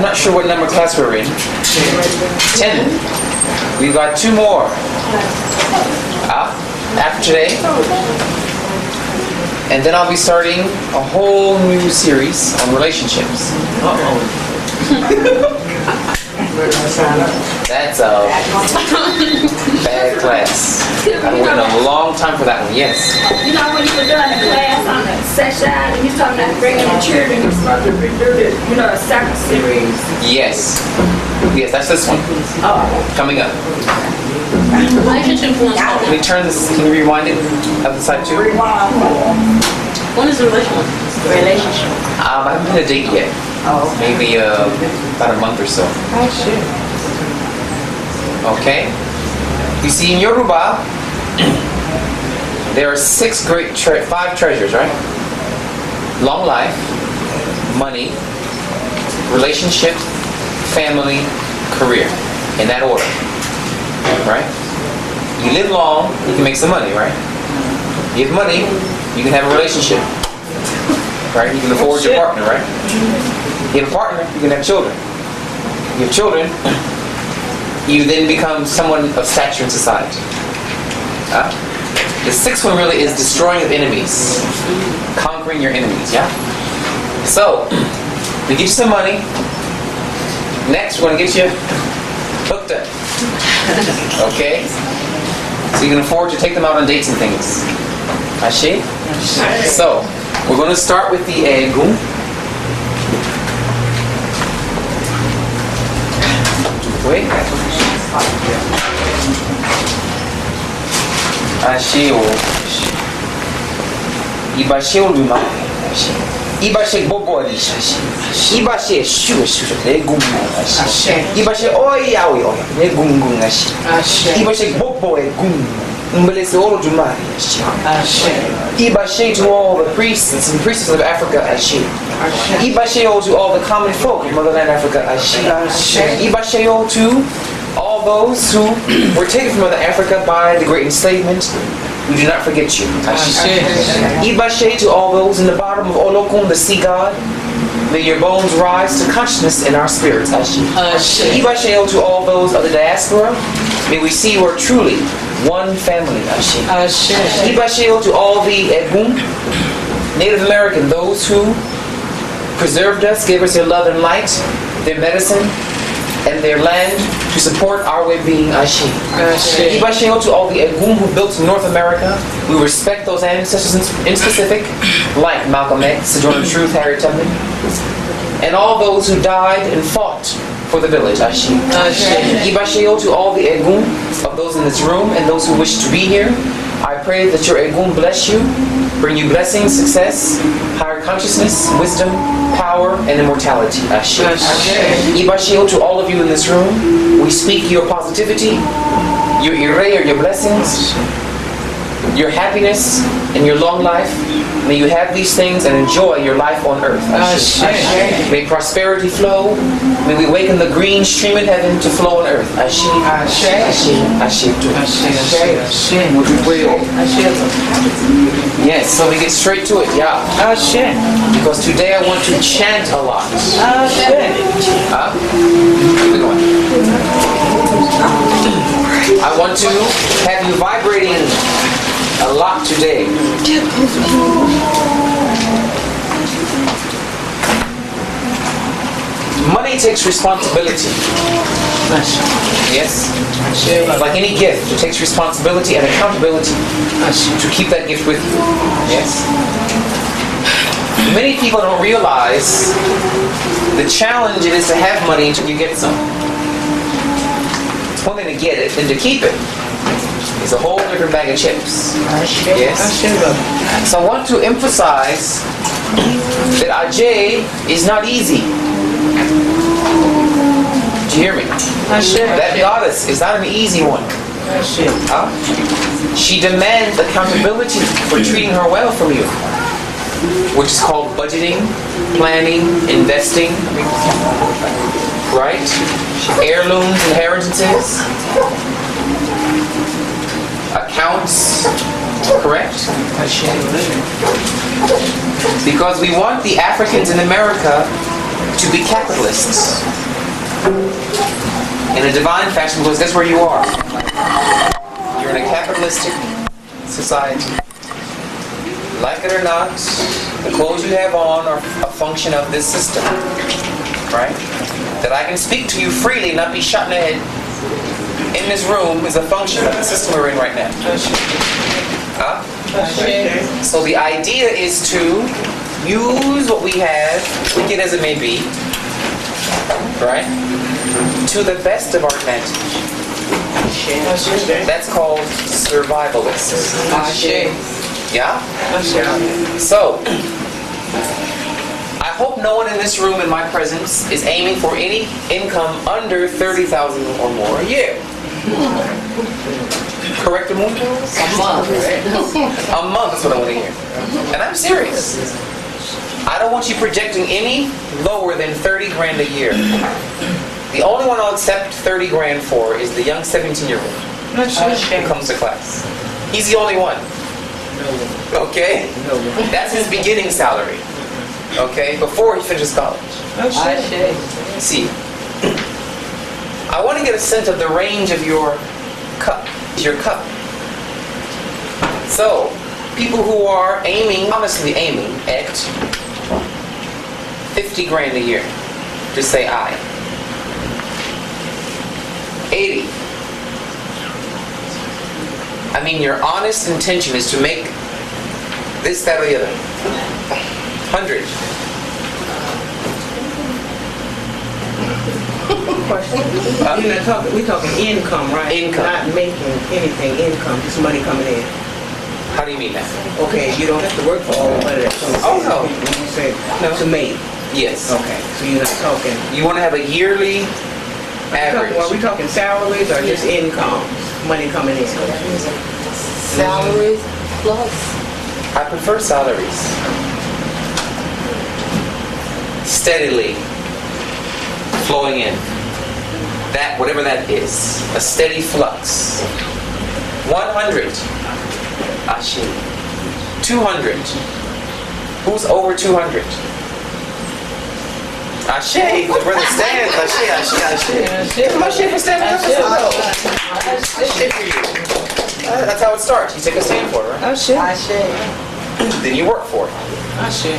not sure what number class we're in. 10. We've got 2 more. After today. And then I'll be starting a whole new series on relationships. That's a bad class. I waited a long time for that one, yes. You know when you were doing the class on the session and you talking about bringing the children, you're supposed to do the, a second series? Yes. Yes, that's this one. Coming up. Relationship one. Can we turn this, can we rewind it up the side too? What is the relationship? I haven't been a date yet. Maybe about a month or so. Okay. You see, in Yoruba, there are 5 treasures, right? Long life, money, relationship, family, career. In that order. Right? You live long, you can make some money, right? You have money, you can have a relationship. Right? You can afford your partner, right? You have a partner, you can have children. You have children, you then become someone of stature in society. The 6th one really is destroying of enemies. Conquering your enemies, yeah? So, we get you some money. Next, we're going to get you hooked up. Okay? So you can afford to take them out on dates and things. Ashi? So, we're going to start with the Egu. Wait. Ashi o. Ibashi o luma. Ibashi bobo ashi. Ibashi Eshu Egu. Ibashi oya oya. Egu ashi. Ibashi bobo Egu. Mbelese olo jumari ashi. Ibashi to all the priests and priestesses of Africa ashi. Ibashi to all the common folk of motherland Africa ashi. Ibashi to all those who were taken from Mother Africa by the great enslavement. We do not forget you. Ibashi to all those in the bottom of Olokun, the sea god. May your bones rise to consciousness in our spirits. Ibashi to all those of the diaspora. May we see you are truly one family. Ibashi to all the Egum, Native American, those who preserved us, gave us their love and light, their medicine, and their land to support our way of being. Ibashi to all the Egum who built North America. We respect those ancestors in specific, like Malcolm X, Sojourner Truth, Harriet Tubman, and all those who died and fought for the village. Ibashi to all the Egum of those in this room and those who wish to be here. I pray that your Egum bless you, bring you blessings, success, higher consciousness, wisdom, power, and immortality. Ibashi to all of you in this room. We speak your positivity, your ire, your blessings, your happiness, and your long life. May you have these things and enjoy your life on earth. May prosperity flow. May we awaken the green stream in heaven to flow on earth. Yes, so we get straight to it, yeah. Because today I want to chant a lot. Keep it going. I want to have you vibrating a lot today. Money takes responsibility. Yes? Like any gift, it takes responsibility and accountability to keep that gift with you. Yes? Many people don't realize the challenge it is to have money until you get some. It's one thing to get it, then to keep it. It's a whole different bag of chips. Yes? So I want to emphasize that Ajay is not easy. Do you hear me? That goddess is not an easy one. She demands accountability for treating her well from you, which is called budgeting, planning, investing, right? Heirlooms, inheritances, accounts, correct? Because we want the Africans in America to be capitalists in a divine fashion, because that's where you are. You're in a capitalistic society. Like it or not, the clothes you have on are a function of this system, right? That I can speak to you freely and not be shot in the head in this room is a function of the system we're in right now. Huh? So the idea is to use what we have, wicked as it may be, right, to the best of our advantage. That's called survivalists. Yeah? So, I hope no one in this room in my presence is aiming for any income under $30,000 or more a year. Correct, Amu? A month. A month is what I want to hear. And I'm serious. I don't want you projecting any lower than 30 grand a year. The only one I'll accept 30 grand for is the young 17-year-old who comes to class. He's the only one. Okay? That's his beginning salary. Okay? Before he finishes college. See, I want to get a sense of the range of your cup. So, people who are honestly aiming at 50 grand a year, just say I. 80. I mean, your honest intention is to make this, that, or the other. 100. We're talking income, right? Income. Not making anything income, just money coming in. How do you mean that? Okay, you don't have to work for all the money that comes in. Oh, no. When you say to make. Yes. Okay, so you're not talking. You want to have a yearly average. Are we talking salaries or just income? Money coming in? Salaries plus. I prefer salaries. Steadily flowing in. That, whatever that is. A steady flux. 100. Ashe. 200. Who's over 200? Ashe. The brother stands. Ashe. Give him Ashe for standing up. Ashe for you. That's how it starts. You take a stand for it, right? Ashe. Then you work for it. Ashe.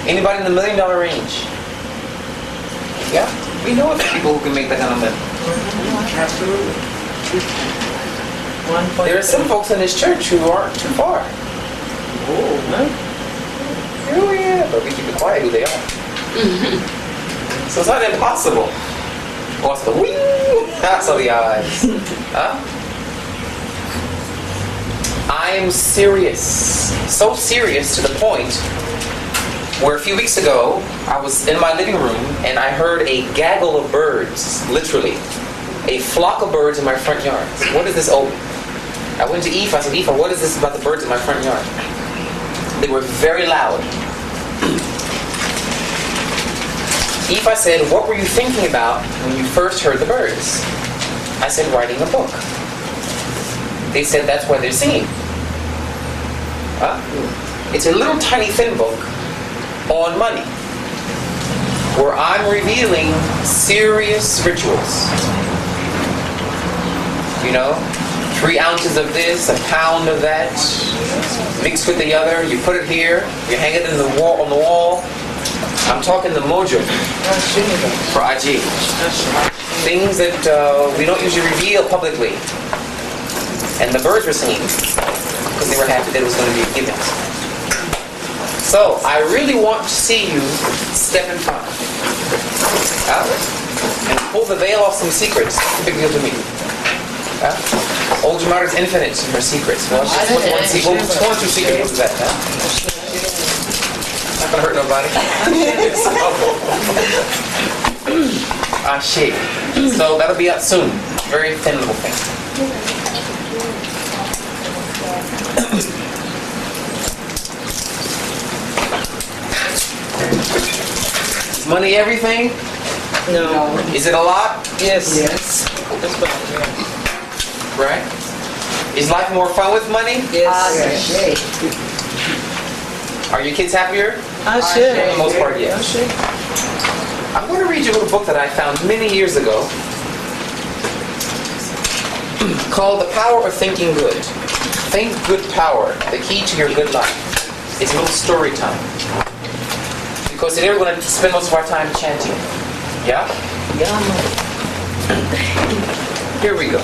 Anybody in the $1 million range? Yeah? We know of people who can make that kind of money. Absolutely. There are some folks in this church who aren't too far. Oh, yeah, but we keep it quiet who they are. So it's not impossible. What's the wing? That's all the eyes. Huh? I'm serious. So serious to the point where a few weeks ago, I was in my living room and I heard a gaggle of birds, literally. A flock of birds in my front yard. What is this open? I went to Ifa, I said, Ifa, what is this about the birds in my front yard? They were very loud. Ifa said, what were you thinking about when you first heard the birds? I said, writing a book. They said, that's why they're singing. It's a little tiny thin book on money, where I'm revealing serious rituals. You know, 3 ounces of this, a pound of that, mixed with the other. You put it here, you hang it in the wall, on the wall. I'm talking the mojo for IG. Things that we don't usually reveal publicly. And the birds were singing because they were happy that it was going to be given. So, I really want to see you step in front and pull the veil off some secrets. Big deal to me. Old Jamaica's infinite in her secrets. Well, just one secret. One or two secrets. What's that? Not gonna hurt nobody. Ashe. So that'll be up soon. Very thin little thing. Is money everything? No. Is it a lot? Yes. That's about it. Right? Is life more fun with money? Yes. Are your kids happier? I should. For the most part, yes. I'm going to read you a little book that I found many years ago called The Power of Thinking Good. Think Good Power, the key to your good life. It's a little story time. Because today we're going to spend most of our time chanting. Yeah? Here we go.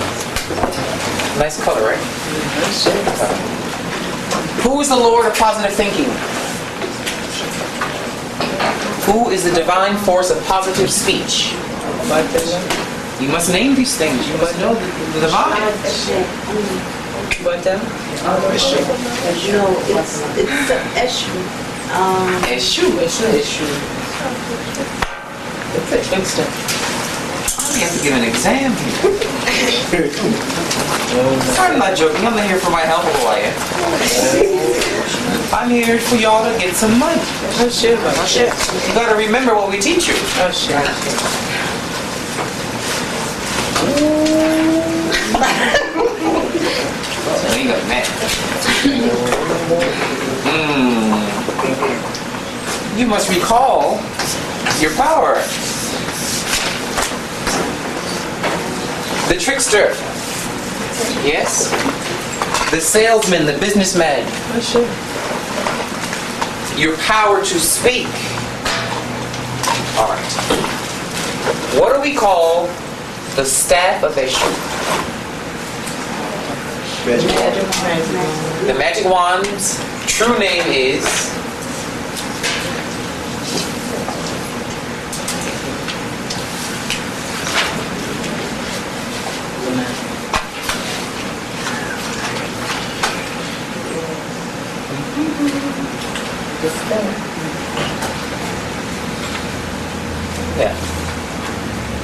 Nice color, right? Who is the Lord of positive thinking? Who is the divine force of positive speech? You must name these things. You must know the divine. What then? No, it's Eshu. Eshu. I have to give an exam here. I'm not joking. I'm not here for my health, although I am. I'm here for y'all to get some money. Oh shit. You gotta remember what we teach you. Oh shit. So you got mad. You must recall your power. The trickster. Yes. The salesman, the businessman. Oh shit. Your power to speak. Alright. What do we call the staff of Eshu? The magic wand's true name is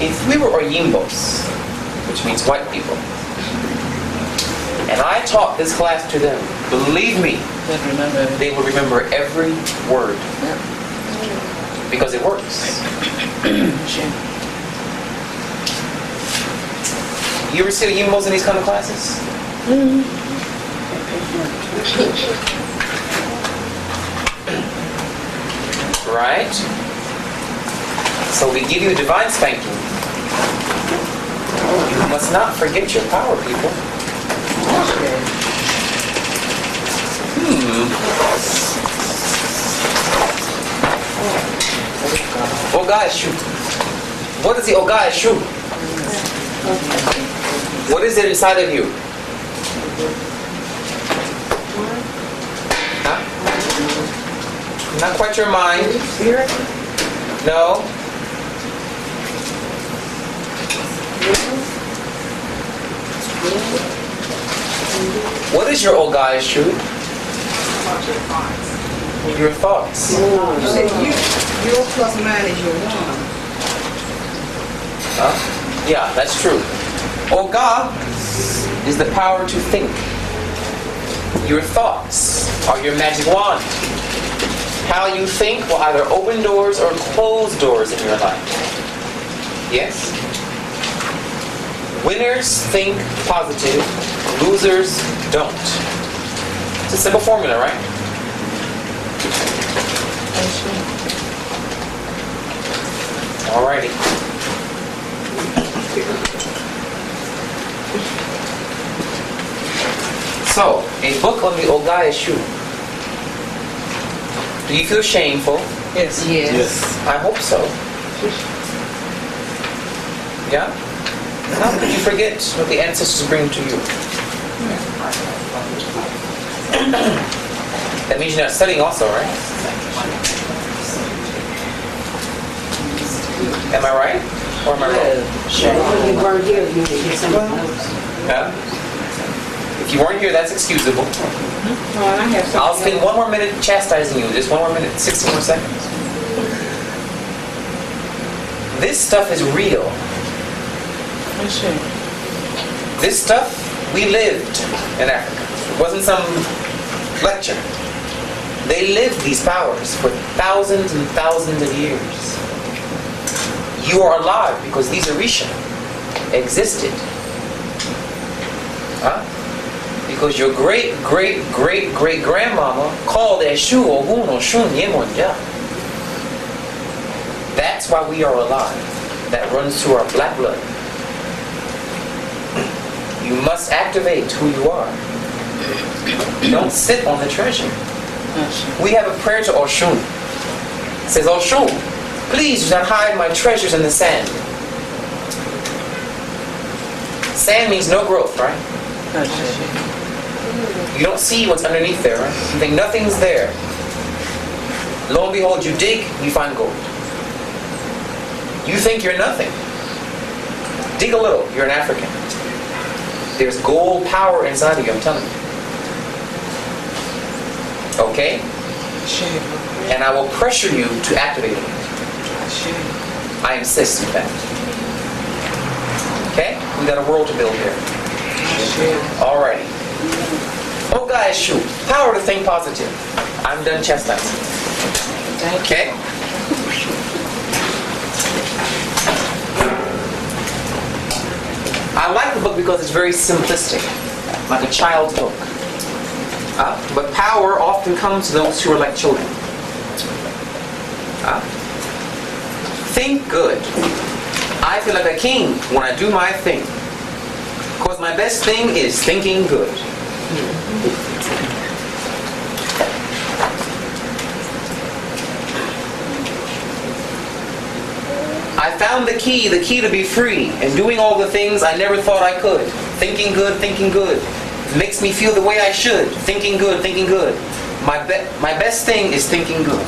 if we were Oyimbos, which means white people, and I taught this class to them, believe me, they will remember every word. Because it works. You ever see Oyimbos in these kind of classes? Right? So we give you divine spanking. You must not forget your power, people. Oga Eshu. What is the Oga Eshu? What is it inside of you? Huh? Not quite your mind. No. What is your Oga Eshu? Your thoughts. You said your plus mine is your one. Yeah, that's true. Oga is the power to think. Your thoughts are your magic wand. How you think will either open doors or close doors in your life. Yes? Winners think positive, losers don't. It's a simple formula, right? Alrighty. So, a book on the Oga Eshu. Do you feel shameful? Yes. I hope so. Yeah? How could you forget what the ancestors bring to you? That means you're not studying also, right? Am I right? Or am I wrong? You weren't here, you didn't get some notes. Yeah? If you weren't here, that's excusable. Well, I have I'll spend 1 more minute chastising you. Just 1 more minute, 60 more seconds. This stuff is real. This stuff, we lived in Africa. It wasn't some lecture. They lived these powers for thousands and thousands of years. You are alive because these Orisha existed. Huh? Because your great-great-great-great-grandmama called Eshu Ogun Oshun Yemonja. That's why we are alive. That runs through our black blood. You must activate who you are. Don't sit on the treasure. We have a prayer to Oshun. It says, Oshun, please do not hide my treasures in the sand. Sand means no growth, right? You don't see what's underneath there, right? You think nothing's there. Lo and behold, you dig, you find gold. You think you're nothing. Dig a little, you're an African. There's gold power inside of you, I'm telling you. Okay? And I will pressure you to activate it. I insist, in fact. Okay? We got a world to build here. Alrighty. Oh guys, shoot. Power to think positive. I'm done chastising. Okay? I like the book because it's very simplistic. Like a child's book. But power often comes to those who are like children. Think good. I feel like a king when I do my thing. Because my best thing is thinking good. I found the key to be free, and doing all the things I never thought I could. Thinking good, thinking good. Makes me feel the way I should. Thinking good, thinking good. My best thing is thinking good.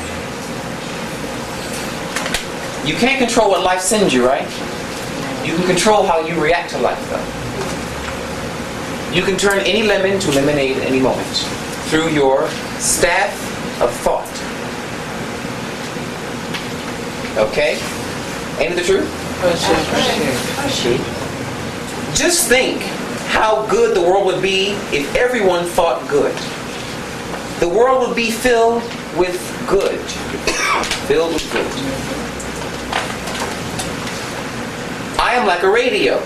You can't control what life sends you, right? You can control how you react to life, though. You can turn any lemon to lemonade at any moment through your staff of thought. Okay? Ain't it the truth? Just think how good the world would be if everyone thought good. The world would be filled with good. Filled with good. I am like a radio,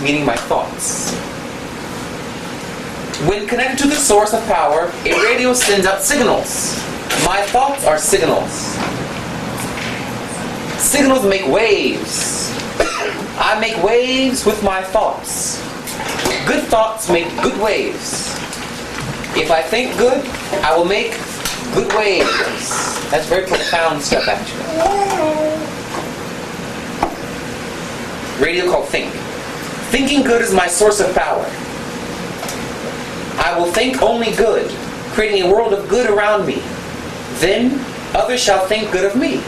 meaning my thoughts. When connected to the source of power, a radio sends out signals. My thoughts are signals. Signals make waves. I make waves with my thoughts. Good thoughts make good waves. If I think good, I will make good waves. That's very profound stuff, actually. Radio called Think. Thinking good is my source of power. I will think only good, creating a world of good around me. Then others shall think good of me.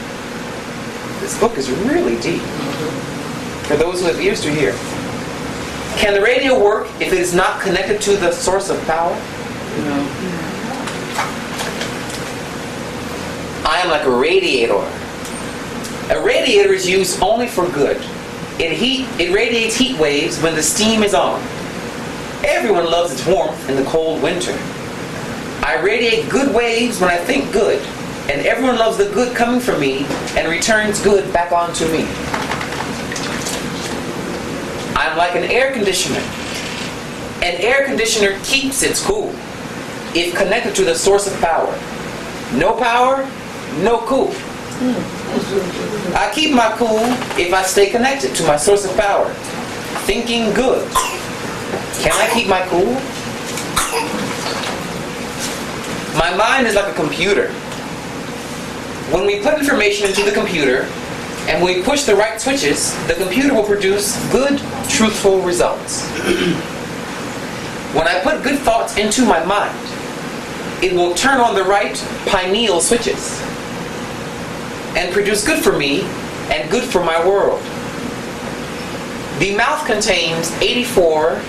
This book is really deep. For those who have ears to hear. Can the radio work if it is not connected to the source of power? No. I am like a radiator. A radiator is used only for good. It radiates heat waves when the steam is on. Everyone loves its warmth in the cold winter. I radiate good waves when I think good, and everyone loves the good coming from me and returns good back onto me. I'm like an air conditioner. An air conditioner keeps its cool if connected to the source of power. No power, no cool. I keep my cool if I stay connected to my source of power. Thinking good. Can I keep my cool? My mind is like a computer. When we put information into the computer and we push the right switches, the computer will produce good, truthful results. When I put good thoughts into my mind, it will turn on the right pineal switches and produce good for me and good for my world. The mouth contains 84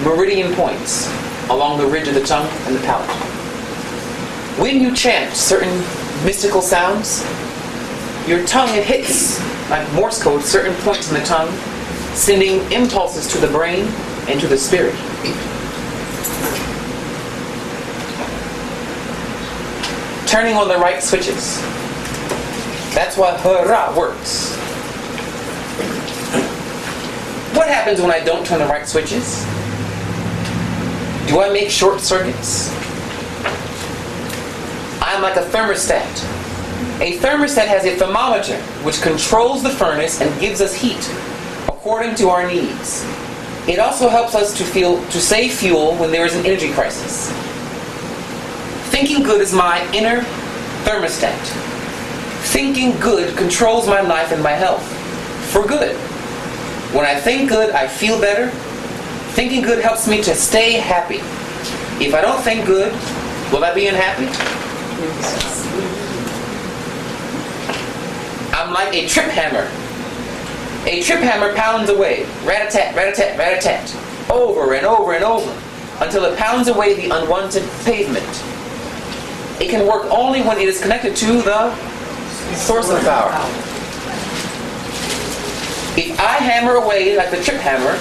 meridian points along the ridge of the tongue and the palate. When you chant certain mystical sounds, your tongue, it hits like Morse code certain points in the tongue, sending impulses to the brain and to the spirit. Turning on the right switches. That's why hurrah works. What happens when I don't turn the right switches? Do I make short circuits? I'm like a thermostat. A thermostat has a thermometer which controls the furnace and gives us heat according to our needs. It also helps us to save fuel when there is an energy crisis. Thinking good is my inner thermostat. Thinking good controls my life and my health for good. When I think good, I feel better. Thinking good helps me to stay happy. If I don't think good, will I be unhappy? I'm like a trip hammer. A trip hammer pounds away, rat-a-tat, rat-a-tat, rat-a-tat, over and over and over, until it pounds away the unwanted pavement. It can work only when it is connected to the source of power. If I hammer away like the trip hammer,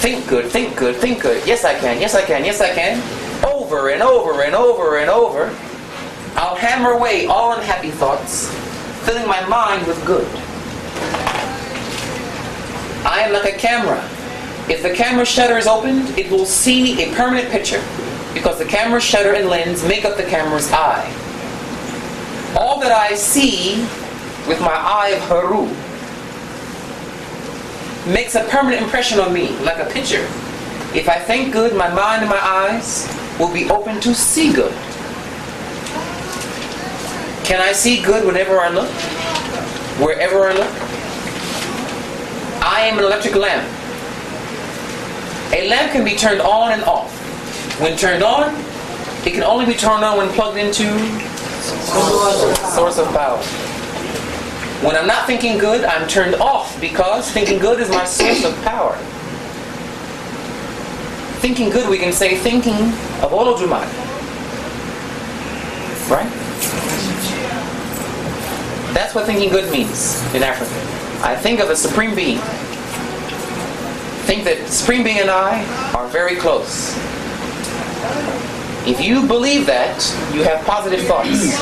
think good, think good, think good, yes I can, yes I can, yes I can, over and over and over and over, I'll hammer away all unhappy thoughts, filling my mind with good. I am like a camera. If the camera shutter is opened, it will see a permanent picture, because the camera shutter and lens make up the camera's eye. All that I see with my eye of Haru makes a permanent impression on me, like a picture. If I think good, my mind and my eyes will be open to see good. Can I see good whenever I look? Wherever I look? I am an electric lamp. A lamp can be turned on and off. When turned on, it can only be turned on when plugged into source of power. When I'm not thinking good, I'm turned off, because thinking good is my source of power. Thinking good, we can say thinking of Olodumare. Right? That's what thinking good means in Africa. I think of a supreme being. Think that the supreme being and I are very close. If you believe that, you have positive thoughts.